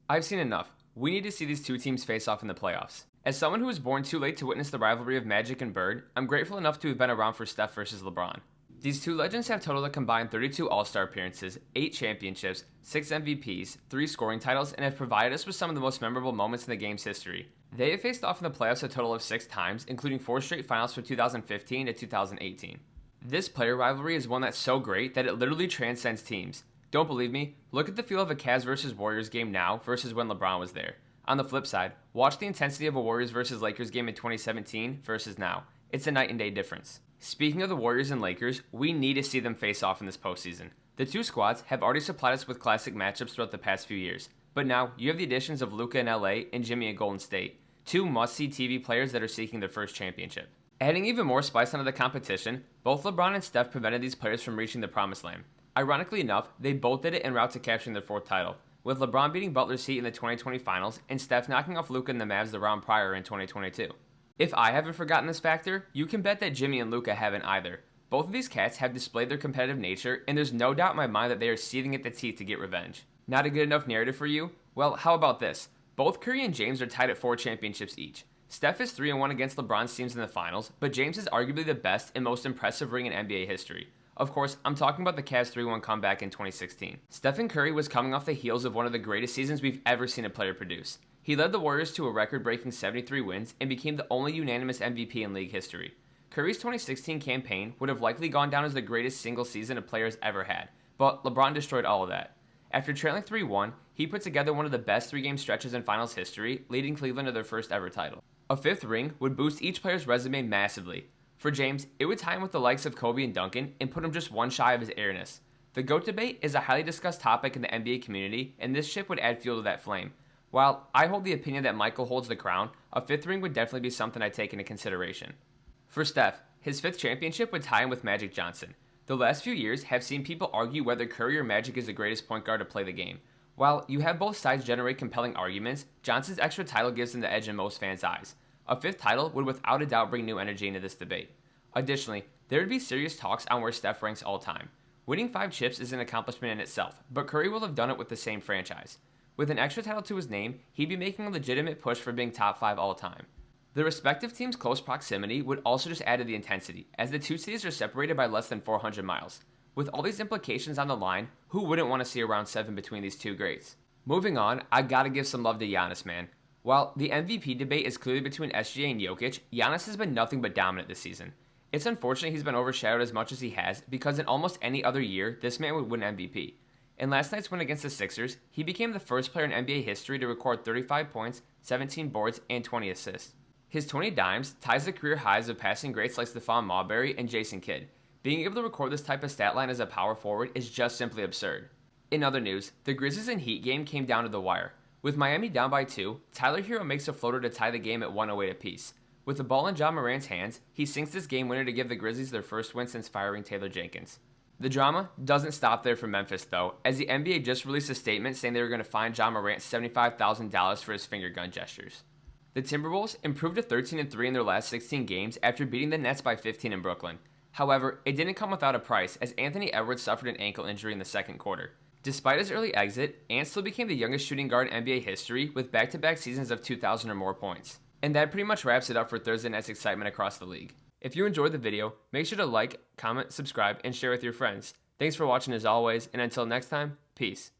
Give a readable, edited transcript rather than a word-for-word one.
I've seen enough. We need to see these two teams face off in the playoffs. As someone who was born too late to witness the rivalry of Magic and Bird, I'm grateful enough to have been around for Steph versus LeBron. These two legends have totaled a combined 32 All-Star appearances, 8 championships, 6 MVPs, 3 scoring titles, and have provided us with some of the most memorable moments in the game's history. They have faced off in the playoffs a total of 6 times, including 4 straight finals from 2015 to 2018. This player rivalry is one that's so great that it literally transcends teams. Don't believe me? Look at the feel of a Cavs vs. Warriors game now versus when LeBron was there. On the flip side, watch the intensity of a Warriors vs. Lakers game in 2017 versus now. It's a night and day difference. Speaking of the Warriors and Lakers, we need to see them face off in this postseason. The two squads have already supplied us with classic matchups throughout the past few years, but now you have the additions of Luka in LA and Jimmy in Golden State, two must-see TV players that are seeking their first championship. Adding even more spice onto the competition, both LeBron and Steph prevented these players from reaching the promised land. Ironically enough, they both did it en route to capturing their 4th title, with LeBron beating Butler's Heat in the 2020 Finals and Steph knocking off Luka and the Mavs the round prior in 2022. If I haven't forgotten this factor, you can bet that Jimmy and Luka haven't either. Both of these cats have displayed their competitive nature, and there's no doubt in my mind that they are seething at the teeth to get revenge. Not a good enough narrative for you? Well, how about this? Both Curry and James are tied at 4 championships each. Steph is 3-1 against LeBron's teams in the finals, but James is arguably the best and most impressive ring in NBA history. Of course, I'm talking about the Cavs' 3-1 comeback in 2016. Stephen Curry was coming off the heels of one of the greatest seasons we've ever seen a player produce. He led the Warriors to a record-breaking 73 wins and became the only unanimous MVP in league history. Curry's 2016 campaign would have likely gone down as the greatest single season a player has ever had, but LeBron destroyed all of that. After trailing 3-1, he put together one of the best 3-game stretches in finals history, leading Cleveland to their first ever title. A 5th ring would boost each player's resume massively. For James, it would tie him with the likes of Kobe and Duncan and put him just one shy of his airness. The GOAT debate is a highly discussed topic in the NBA community, and this ship would add fuel to that flame. While I hold the opinion that Michael holds the crown, a 5th ring would definitely be something I'd take into consideration. For Steph, his 5th championship would tie him with Magic Johnson. The last few years have seen people argue whether Curry or Magic is the greatest point guard to play the game. While you have both sides generate compelling arguments, Johnson's extra title gives him the edge in most fans' eyes. A 5th title would without a doubt bring new energy into this debate. Additionally, there would be serious talks on where Steph ranks all time. Winning 5 chips is an accomplishment in itself, but Curry will have done it with the same franchise. With an extra title to his name, he'd be making a legitimate push for being top 5 all time. The respective teams' close proximity would also just add to the intensity, as the two cities are separated by less than 400 miles. With all these implications on the line, who wouldn't want to see a round 7 between these two greats? Moving on, I gotta give some love to Giannis, man. While the MVP debate is clearly between SGA and Jokic, Giannis has been nothing but dominant this season. It's unfortunate he's been overshadowed as much as he has, because in almost any other year, this man would win MVP. In last night's win against the Sixers, he became the first player in NBA history to record 35 points, 17 boards, and 20 assists. His 20 dimes ties the career highs of passing greats like Stephon Marbury and Jason Kidd. Being able to record this type of stat line as a power forward is just simply absurd. In other news, the Grizzlies and Heat game came down to the wire. With Miami down by 2, Tyler Hero makes a floater to tie the game at 108 apiece. With the ball in Ja Morant's hands, he sinks this game winner to give the Grizzlies their first win since firing Taylor Jenkins. The drama doesn't stop there for Memphis though, as the NBA just released a statement saying they were going to fine Ja Morant $75,000 for his finger gun gestures. The Timberwolves improved to 13-3 in their last 16 games after beating the Nets by 15 in Brooklyn. However, it didn't come without a price, as Anthony Edwards suffered an ankle injury in the second quarter. Despite his early exit, Ant still became the youngest shooting guard in NBA history with back-to-back seasons of 2,000 or more points. And that pretty much wraps it up for Thursday night's excitement across the league. If you enjoyed the video, make sure to like, comment, subscribe, and share with your friends. Thanks for watching as always, and until next time, peace.